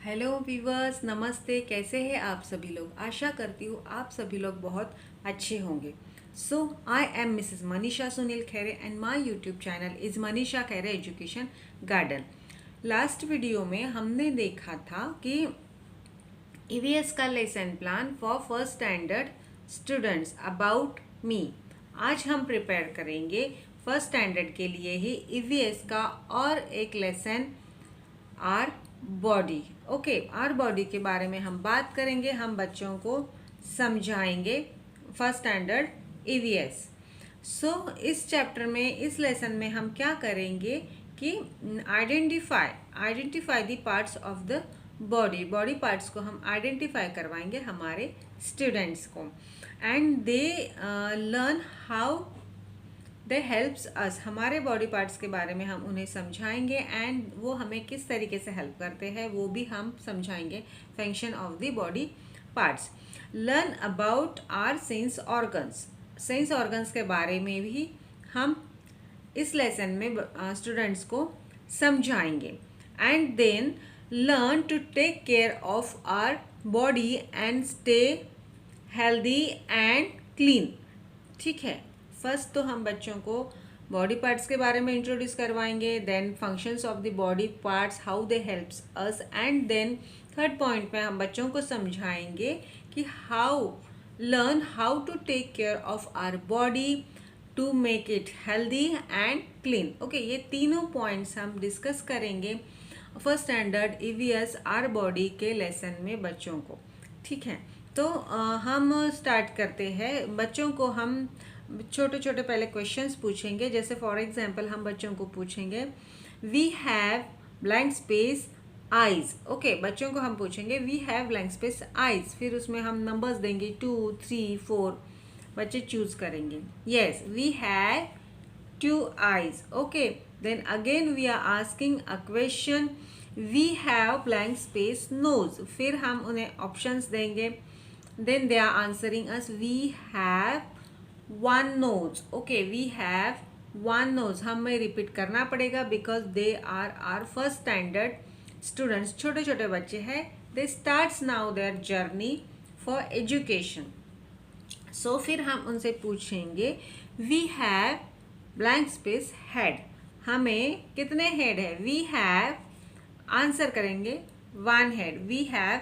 Hello viewers, नमस्ते। कैसे हैं आप सभी लोग? आशा करती हूँ आप सभी लोग बहुत अच्छे होंगे। So I am Mrs Manisha Sunil Khaire and my YouTube channel is Manisha Khaire education garden. Last video में हमने देखा था कि ईवीएस का lesson plan for first standard students about me. आज हम प्रिपेयर करेंगे फर्स्ट स्टैंडर्ड के लिए ही ईवीएस का और एक lesson our body. Okay, are body के बारे में हम बात करेंगे, हम बच्चों को समझाएंगे फर्स्ट स्टैंडर्ड ईवीएस। सो इस चैप्टर में, इस लेसन में हम क्या करेंगे कि identify the parts of the body parts को हम आइडेंटिफाई करवाएंगे हमारे स्टूडेंट्स को, and they learn how they helps अस। हमारे बॉडी पार्ट्स के बारे में हम उन्हें समझाएंगे एंड वो हमें किस तरीके से हेल्प करते हैं वो भी हम समझाएंगे। Function of the body parts. Learn about our sense organs. Sense organs के बारे में भी हम इस लेसन में स्टूडेंट्स को समझाएंगे। And then learn to take care of our body and stay healthy and clean. ठीक है, फर्स्ट तो हम बच्चों को बॉडी पार्ट्स के बारे में इंट्रोड्यूस करवाएंगे, then functions of the body parts, how they helps us, and then third point पे हम बच्चों को समझाएंगे कि learn how to take care of our body to make it healthy and clean. Okay, ये तीनों पॉइंट्स हम डिस्कस करेंगे first standard EVS our body के लेसन में बच्चों को। ठीक है, तो हम स्टार्ट करते हैं। बच्चों को हम छोटे छोटे पहले क्वेश्चंस पूछेंगे। जैसे फॉर एग्जांपल हम बच्चों को पूछेंगे we have blank space eyes. Okay, बच्चों को हम पूछेंगे we have blank space eyes, फिर उसमें हम नंबर्स देंगे 2, 3, 4। बच्चे चूज करेंगे yes we have 2 eyes। Okay, then again we are asking a question we have blank space nose, फिर हम उन्हें ऑप्शंस देंगे। Then they are answering us we have 1 nose। Okay, we have 1 nose। हमें repeat करना पड़ेगा because they are are first standard students, छोटे छोटे बच्चे हैं। They starts now their journey for education. So फिर हम उनसे पूछेंगे we have blank space head, हमें कितने हेड है? वी हैव, आंसर करेंगे 1 head, we have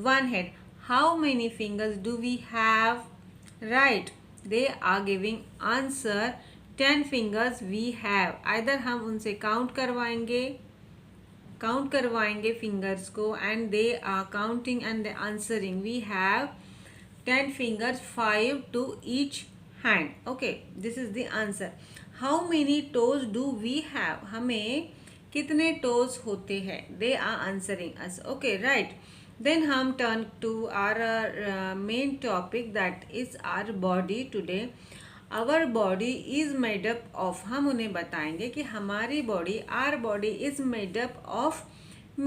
1 head. How many fingers do we have? Right, they are giving answer 10 fingers we have। either हम उनसे काउंट करवाएंगे फिंगर्स को and they are counting and they answering we have 10 fingers, 5 to each hand। okay, this is the answer। how many toes do we have? हमें कितने toes होते हैं? they are answering us। okay, right। Then हम turn to our main topic, that is our body today। our body is made up of, हम उन्हें बताएंगे कि हमारी body, our body is made up of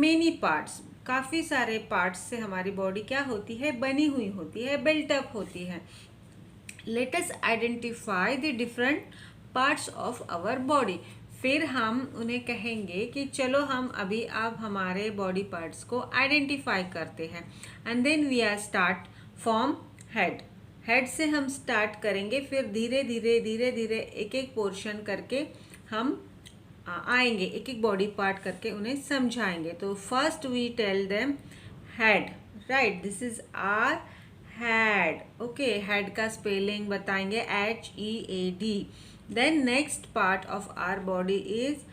many parts। काफ़ी सारे parts से हमारी बॉडी क्या होती है? बनी हुई होती है, बिल्ट अप होती है। Let us identify the different parts of our body। फिर हम उन्हें कहेंगे कि चलो हम अभी आप हमारे बॉडी पार्ट्स को आइडेंटिफाई करते हैं। And then we are start from head से हम स्टार्ट करेंगे, फिर धीरे धीरे एक एक पोर्शन करके हम आएंगे, एक एक बॉडी पार्ट करके उन्हें समझाएंगे। तो first we tell them head. Right, this is our head. Okay, head का स्पेलिंग बताएंगे HEAD। Then next part of our body is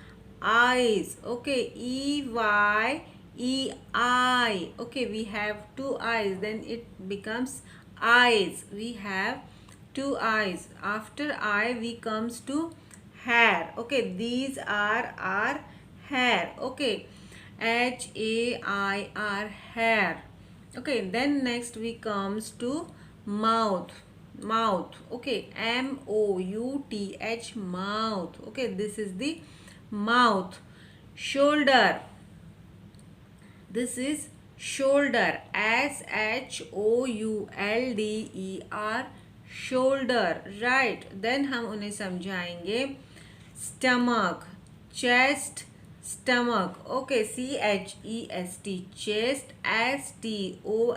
eyes। okay, EYEI। okay, we have 2 eyes, then it becomes eyes। we have 2 eyes। after eye we comes to hair। okay, these are our hair। okay, HAIR, hair। okay, then next we comes to mouth। okay, MOUTH, mouth। okay, this is the mouth। shoulder, this is shoulder, SHOULDER, shoulder। right, then हम उन्हें समझाएंगे stomach, chest, stomach. Okay, chest, chest,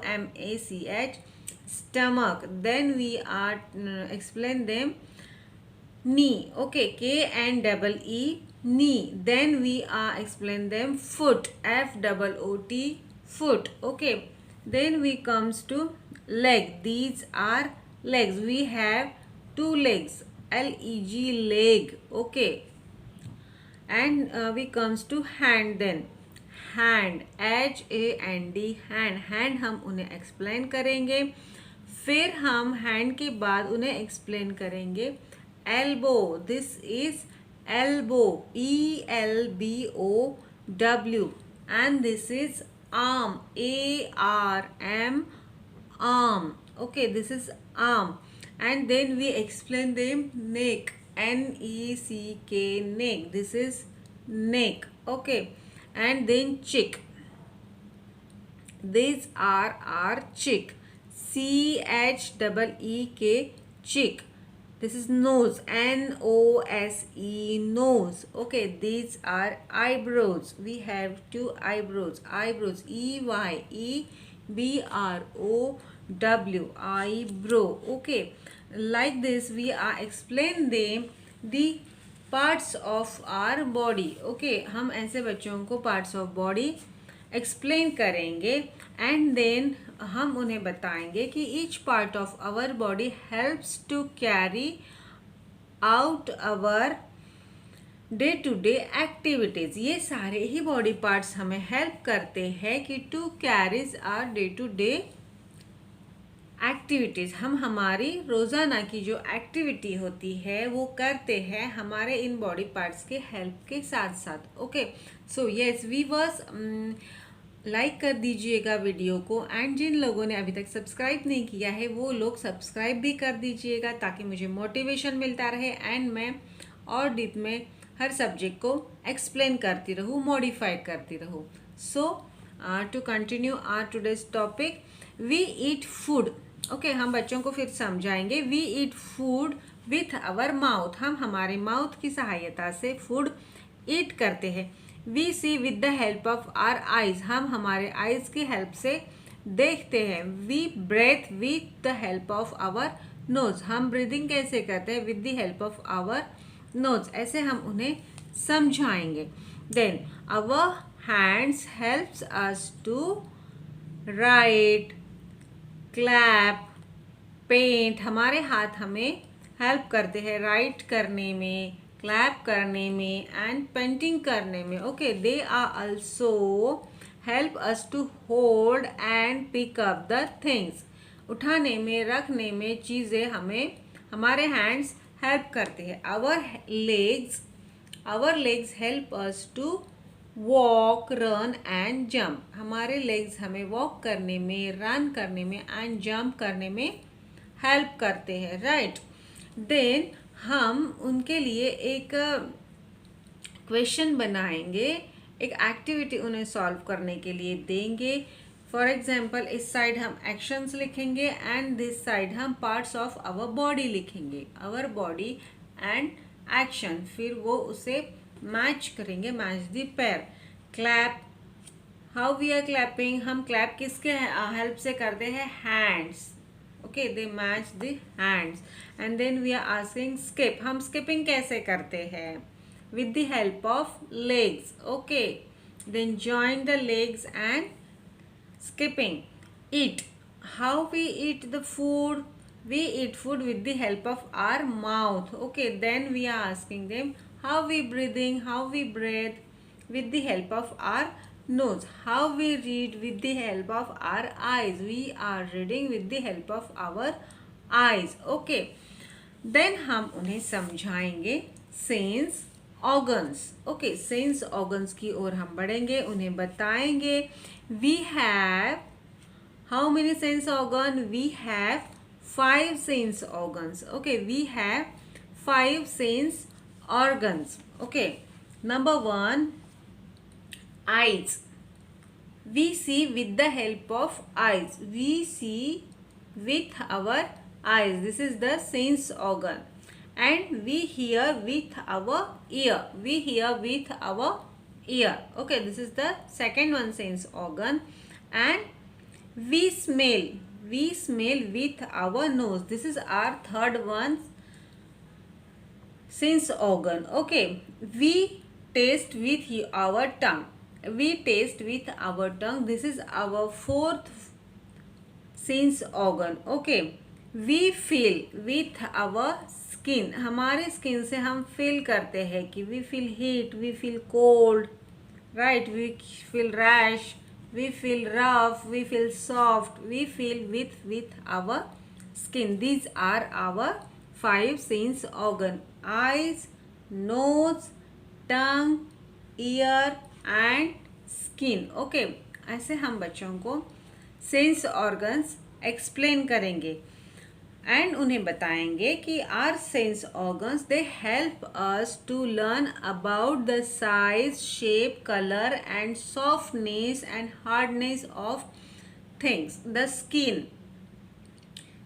stomach, stomach. Then we are explain them. Knee. Okay, k and double e, knee. Then we are explain them. Foot, foot, foot. Okay, then we comes to leg. These are legs. We have two legs, leg, leg. Okay, and we comes to hand. Then hand, hand, hand. hand हम उन्हें explain करेंगे. फिर हम hand के बाद उन्हें explain करेंगे elbow. This is elbow, ELBO, and this is arm, ARM, arm. Okay, this is arm. And then we explain them neck, NECK, neck. This is neck. Okay, and then cheek. These are our cheek, CHEEK, cheek. This is nose, NOSE, nose. Okay, these are eyebrows. We have two eyebrows, EYEBROW, eyebrow. Okay, like this we are explain them the parts of our body. Okay, हम ऐसे बच्चों को parts of body explain करेंगे and then हम उन्हें बताएंगे कि each part of our body helps to carry out our day to day activities. ये सारे ही बॉडी पार्ट्स हमें हेल्प करते हैं कि to carries our day to day activities. हम हमारी रोजाना की जो एक्टिविटी होती है वो करते हैं हमारे इन बॉडी पार्ट्स के हेल्प के साथ साथ. Okay, so yes viewers, like कर दीजिएगा वीडियो को एंड जिन लोगों ने अभी तक सब्सक्राइब नहीं किया है वो लोग सब्सक्राइब भी कर दीजिएगा ताकि मुझे मोटिवेशन मिलता रहे एंड मैं और डीप में हर सब्जेक्ट को एक्सप्लेन करती रहूँ, मॉडिफाई करती रहूँ. So to continue our today's topic, we eat food. Okay, हम बच्चों को फिर समझाएंगे. We eat food with our mouth. हम हमारे माउथ की सहायता से फूड ईट करते हैं. We see with the help of our eyes. हम हमारे आइज की हेल्प से देखते हैं. We breathe with the help of our nose. हम ब्रीदिंग कैसे करते हैं? With the help of our nose. ऐसे हम उन्हें समझाएंगे. Then our hands helps us to write, clap, paint. हमारे हाथ हमें हेल्प करते हैं राइट करने में, क्लैप करने में एंड पेंटिंग करने में. Okay, they are also help us to hold and pick up the things. उठाने में, रखने में चीज़ें हमें हमारे हैंड्स हेल्प करते हैं. Our legs help us to walk, run and jump. हमारे लेग्स हमें वॉक करने में, रन करने में एंड जंप करने में हेल्प करते हैं. राइट, देन हम उनके लिए एक क्वेश्चन बनाएंगे, एक एक्टिविटी उन्हें सॉल्व करने के लिए देंगे. फॉर एग्जाम्पल, इस साइड हम एक्शंस लिखेंगे एंड दिस साइड हम पार्ट्स ऑफ आवर बॉडी लिखेंगे, आवर बॉडी एंड एक्शन. फिर वो उसे मैच करेंगे, match the pair. Clap, how we are clapping. हम क्लैप किसके हेल्प से करते हैं? Hands. Okay, they match the hands. And then we are asking skip. हम skipping कैसे करते हैं? With the help of legs. Okay, then join the legs and skipping. Eat. How we eat the food? We eat food with the help of our mouth. Okay, then we are asking them how we breathing, how we breathe with the help of our nose. How we read? With the help of our eyes. We are reading with the help of our eyes. Okay, then हम उन्हें समझाएंगे sense organs. Okay, sense organs की ओर हम बढ़ेंगे, उन्हें बताएंगे. We have how many sense organ? We have 5 sense organs. Okay, we have 5 sense organs. Okay, number 1, eyes. We see with the help of eyes. We see with our eyes. This is the sense organ. And we hear with our ear. We hear with our ear. Okay, this is the second one sense organ. And we smell. We smell with our nose. This is our third one sense organ. Okay, we taste with our tongue. We taste with our tongue. This is our fourth sense organ. Okay, we feel with our skin. हमारे skin से हम feel करते हैं कि we feel heat, we feel cold, right? We feel rash, we feel rough, we feel soft. We feel with our skin. These are our five sense organ: eyes, nose, tongue, ear and skin. Okay, ऐसे हम बच्चों को sense organs explain करेंगे and उन्हें बताएंगे कि our sense organs they help us to learn about the size, shape, colour and softness and hardness of things. The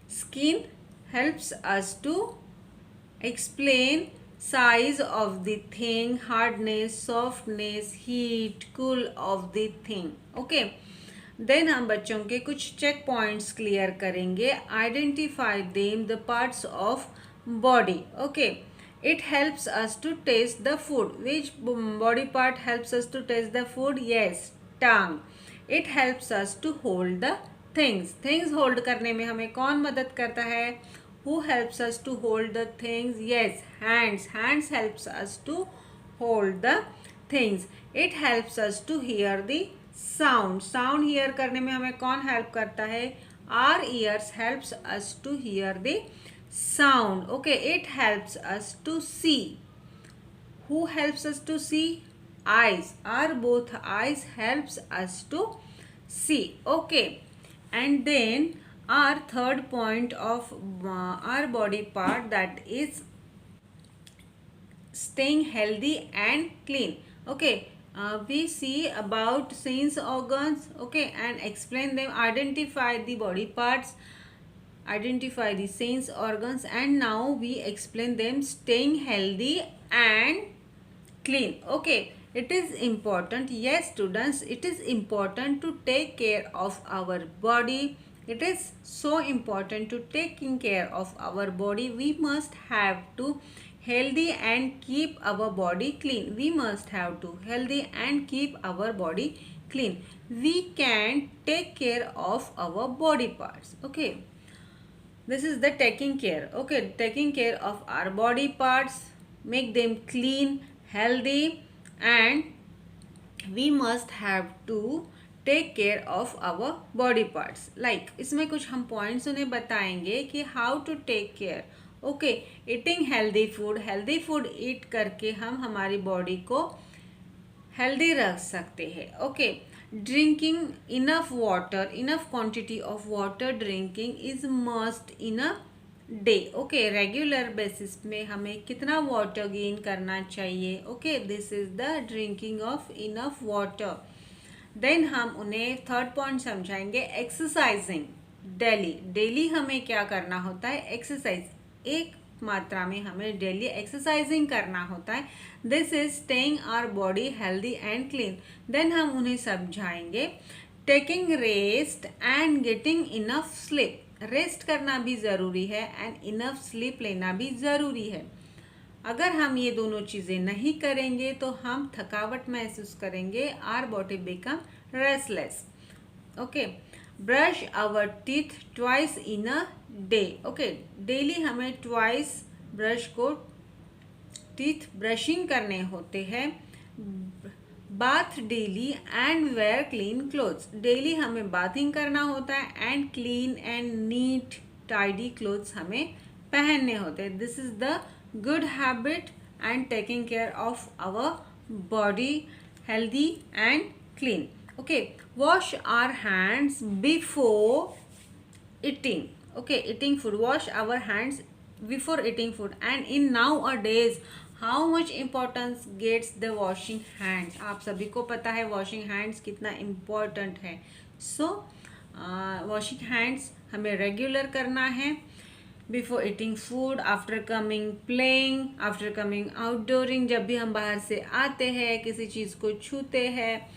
skin helps us to explain size of the thing, hardness, softness, heat, cool of the thing. Okay, then हम बच्चों के कुछ check points clear करेंगे. Identify them the parts of body. Okay, it helps us to taste the food. Which body part helps us to taste the food? Yes, tongue. It helps us to hold the things hold करने में हमें कौन मदद करता है? Who helps us to hold the things? Yes, hands helps us to hold the things. It helps us to hear the sound hear करने में हमें कौन help करता है? Our ears helps us to hear the sound. Okay, it helps us to see. Who helps us to see? Eyes. Our both eyes helps us to see. Okay, and then our third point of our body part, that is staying healthy and clean. Okay, we see about sense organs, okay, and explain them, identify the body parts, identify the sense organs, and now we explain them staying healthy and clean. Okay, it is important, yes students, it is important to take care of our body. It is so important to taking care of our body. We must have to healthy and keep our body clean. We must have to healthy and keep our body clean. We can take care of our body parts. Okay, this is the taking care. Okay, taking care of our body parts, make them clean, healthy, and we must have to take care of our body parts. Like इसमें कुछ हम points उन्हें बताएंगे कि how to take care. Okay, eating healthy food eat करके हम हमारी body को हेल्दी रख सकते हैं. Okay, drinking enough water, enough quantity of water drinking is must in a day. Okay, regular basis में हमें कितना वाटर गेन करना चाहिए. Okay, this is the drinking of enough water. Then हम उन्हें थर्ड पॉइंट समझाएंगे एक्सरसाइजिंग डेली हमें क्या करना होता है? एक्सरसाइज, एक मात्रा में हमें डेली एक्सरसाइजिंग करना होता है. This is staying our body healthy and clean. Then हम उन्हें समझाएंगे taking rest and getting enough sleep. Rest करना भी ज़रूरी है एंड इनफ स्लीप लेना भी ज़रूरी है. अगर हम ये दोनों चीज़ें नहीं करेंगे तो हम थकावट महसूस करेंगे. Our body become restless. Okay, brush our teeth twice in a day. Okay, daily हमें ट्वाइस ब्रश को टीथ ब्रशिंग करने होते हैं. Bath daily and wear clean clothes. Daily हमें बाथिंग करना होता है and clean and neat tidy clothes हमें पहनने होते हैं. This is the good habit and taking care of our body healthy and clean. Okay, wash our hands before eating. Okay, eating food, wash our hands before eating food. And in nowadays how much importance gets the washing hands. आप सभी को पता है washing hands कितना important है. So washing hands हमें regular करना है. Before eating food, after coming playing, after coming outdooring, जब भी हम बाहर से आते हैं, किसी चीज़ को छूते हैं,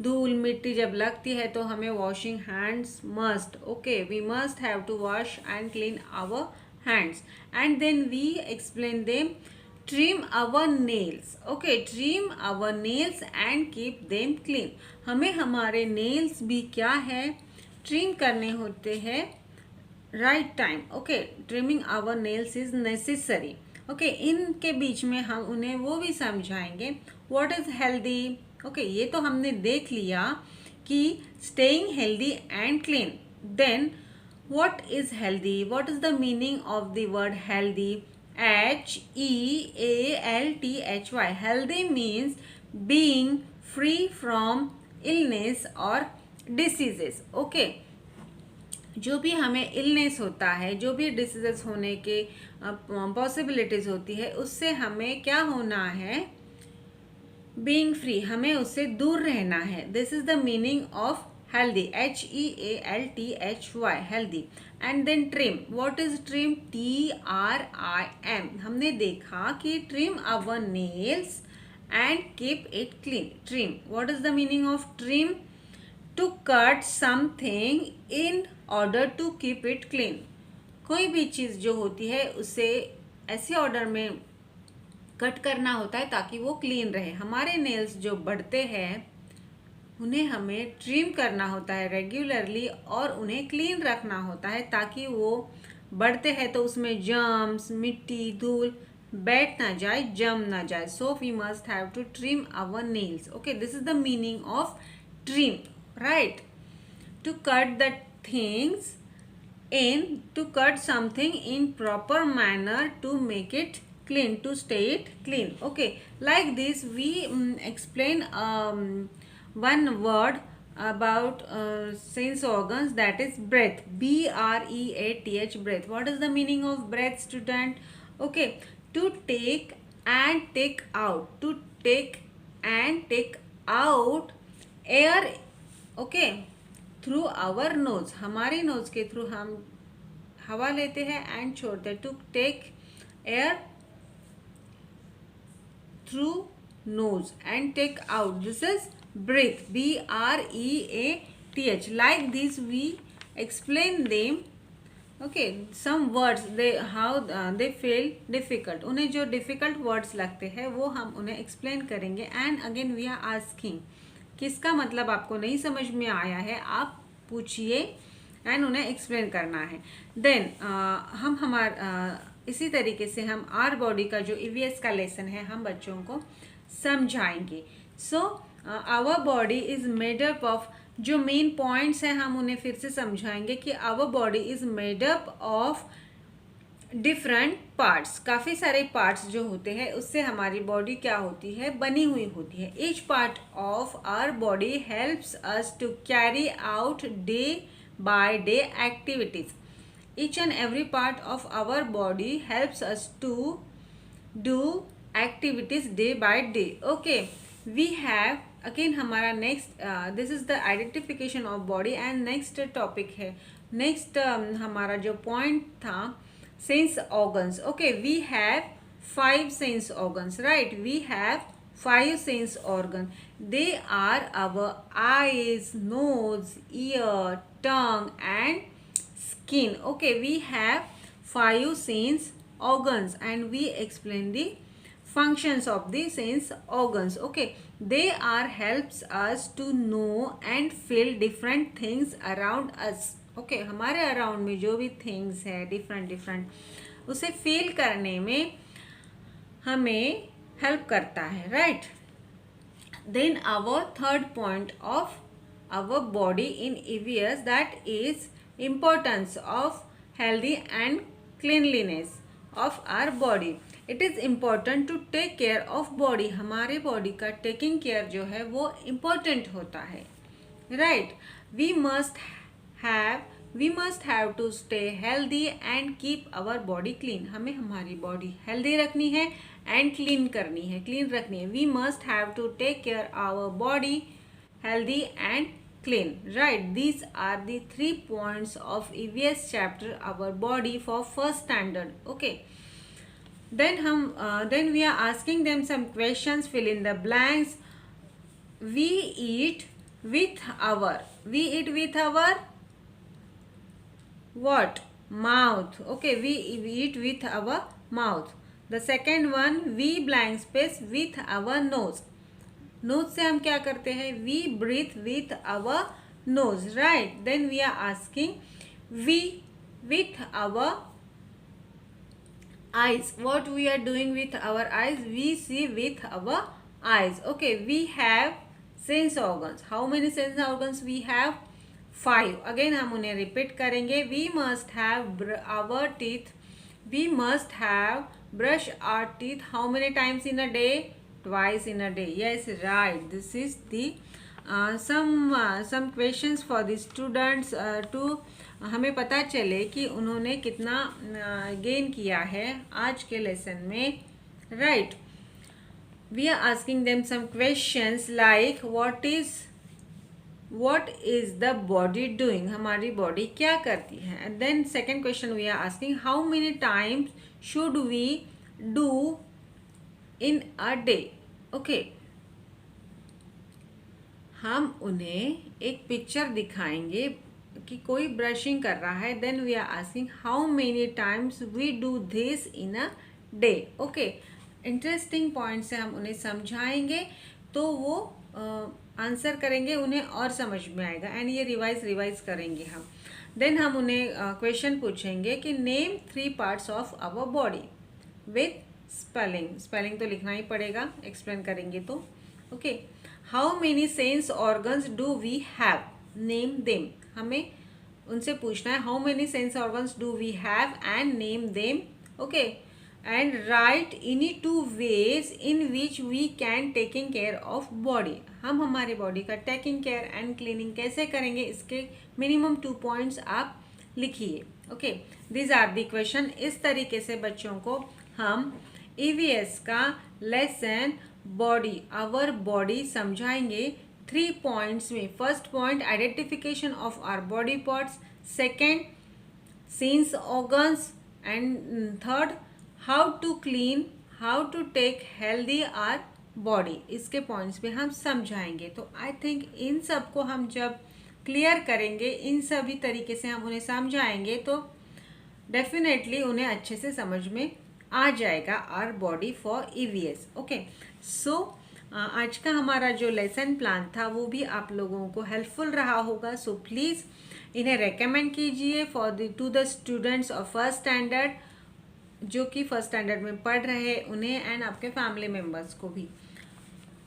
धूल मिट्टी जब लगती है तो हमें washing hands must. Okay, we must have to wash and clean our hands. And then we explain them. Trim our nails. Okay, trim our nails and keep them clean. हमें हमारे नेल्स भी क्या है, ट्रिम करने होते हैं right time. Okay, trimming our nails is necessary. Okay, इनके बीच में हम उन्हें वो भी समझाएंगे व्हाट इज हेल्दी. ओके, ये तो हमने देख लिया कि staying healthy and clean. Then what is healthy, what is the meaning of the word healthy. HEALTHY. Healthy means being free from illness or diseases. Okay, जो भी हमें इलनेस होता है, जो भी डिसीजेस होने के पॉसिबिलिटीज होती है, उससे हमें क्या होना है, बीइंग फ्री, हमें उससे दूर रहना है. This is the meaning of healthy. HEALTHY, healthy. And then trim. What is trim? TRIM. हमने देखा कि trim our nails and keep it clean. Trim. What is the meaning of trim? To cut something in order to keep it clean. कोई भी चीज़ जो होती है उसे ऐसे ऑर्डर में कट करना होता है ताकि वो क्लीन रहे. हमारे नेल्स जो बढ़ते हैं उन्हें हमें ट्रिम करना होता है रेगुलरली और उन्हें क्लीन रखना होता है ताकि वो बढ़ते हैं तो उसमें जर्म्स, मिट्टी, धूल बैठ ना जाए, जम ना जाए. So we must have to trim our nails. Okay, this is the meaning of trim, right. To cut the things in, to cut something in proper manner to make it clean, to stay it clean. Okay, like this we explain one word about sense organs, that is breath. BREATH, breath. What is the meaning of breath, student? Okay, to take and take out, to take and take out air. Okay, through our nose, हमारी nose के through हम हवा लेते हैं and छोड़ते हैं. To take air through nose and take out, this is breath. BREATH. Like this we explain them. Okay, some words they how they feel difficult. उन्हें जो डिफिकल्ट वर्ड्स लगते हैं वो हम उन्हें एक्सप्लेन करेंगे. And again we are asking, किसका मतलब आपको नहीं समझ में आया है, आप पूछिए एंड उन्हें एक्सप्लेन करना है. देन इसी तरीके से हम आर बॉडी का जो EVS का लेसन है हम बच्चों को समझाएंगे. So our body is made up of, जो मेन पॉइंट्स हैं हम उन्हें फिर से समझाएंगे कि our body is made up of different parts. काफ़ी सारे पार्ट्स जो होते हैं उससे हमारी बॉडी क्या होती है, बनी हुई होती है. Each part of our body helps us to carry out day by day activities. Each and every part of our body helps us to do activities day by day. Okay, we have again हमारा next, this is the identification of body and next topic है. Next हमारा जो point था, sense organs. Okay, we have 5 sense organs, right? We have 5 sense organs. They are our eyes, nose, ear, tongue and skin. Okay, we have 5 sense organs and we explain the functions of the sense organs. Okay, they are helps us to know and feel different things around us. Okay, हमारे around में जो भी things है different उसे feel करने में हमें help करता है, right. Then our third point of our body in EVS, that is importance of healthy and cleanliness of our body. It is important to take care of body. हमारे body का taking care जो है वो important होता है, right. We must have to stay healthy and keep our body clean. हमें हमारी body healthy रखनी है एंड क्लीन करनी है, क्लीन रखनी है. We must have to take care our body healthy and clean. Right, these are the 3 points of EVS chapter our body for first standard. Okay, then we are asking them some questions. Fill in the blanks. We eat with our what? Mouth. Okay, we eat with our mouth. The second one, we blank space with our nose. Nose से हम क्या करते हैं? We breathe with our nose. Right, then we are asking we with our eyes. What we are doing with our eyes? We see with our eyes. Okay, we have sense organs. How many sense organs we have? 5. Again हम उन्हें repeat करेंगे. We must have our teeth. We must have brush our teeth. How many times in a day? Twice in a day. Yes, right. This is the some questions for the students to हमें पता चले कि उन्होंने कितना gain किया है आज के लेसन में. Right, we are asking them some questions like what is the body doing? हमारी बॉडी क्या करती है? And then second question we are asking how many times should we do in a day? Okay, हम उन्हें एक picture दिखाएंगे कि कोई ब्रशिंग कर रहा है. Then we are asking how many times we do this in a day. Okay, interesting point से हम उन्हें समझाएंगे तो वो आंसर करेंगे, उन्हें और समझ में आएगा. एंड ये रिवाइज करेंगे हम. देन हम उन्हें क्वेश्चन पूछेंगे कि name 3 parts of our body with spelling तो लिखना ही पड़ेगा, एक्सप्लेन करेंगे तो. Okay, how many sense organs do we have? Name them. हमें उनसे पूछना है how many sense organs do we have and name them. Okay, and write any 2 ways in which we can taking care of body. हम हमारे body का taking care and cleaning कैसे करेंगे, इसके मिनिमम 2 पॉइंट्स आप लिखिए. Okay, this are the question. इस तरीके से बच्चों को हम EVS का लेसन बॉडी, आवर बॉडी समझाएंगे 3 पॉइंट्स में. First point identification of our body parts, second sense organs, and third how to clean, how to take healthy our body. इसके पॉइंट्स पे हम समझाएंगे. तो आई थिंक इन सब को हम जब क्लियर करेंगे, इन सभी तरीके से हम उन्हें समझाएंगे तो डेफिनेटली उन्हें अच्छे से समझ में आ जाएगा our body for EVS. Okay, so आज का हमारा जो लेसन प्लान था वो भी आप लोगों को हेल्पफुल रहा होगा. सो प्लीज़ इन्हें रेकमेंड कीजिए to the students of first standard, जो कि फर्स्ट स्टैंडर्ड में पढ़ रहे हैं उन्हें, एंड आपके फैमिली मेम्बर्स को भी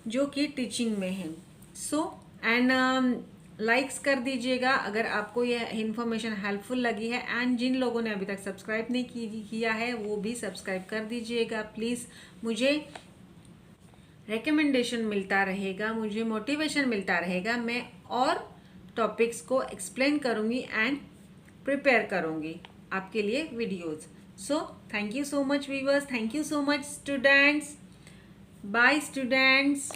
जो कि टीचिंग में हैं. सो एंड लाइक्स कर दीजिएगा अगर आपको यह इन्फॉर्मेशन हेल्पफुल लगी है. एंड जिन लोगों ने अभी तक सब्सक्राइब नहीं किया है वो भी सब्सक्राइब कर दीजिएगा प्लीज़. मुझे रिकमेंडेशन मिलता रहेगा, मुझे मोटिवेशन मिलता रहेगा. मैं और टॉपिक्स को एक्सप्लेन करूँगी एंड प्रिपेयर करूँगी आपके लिए videos. So thank you so much viewers, thank you so much students. Bye students.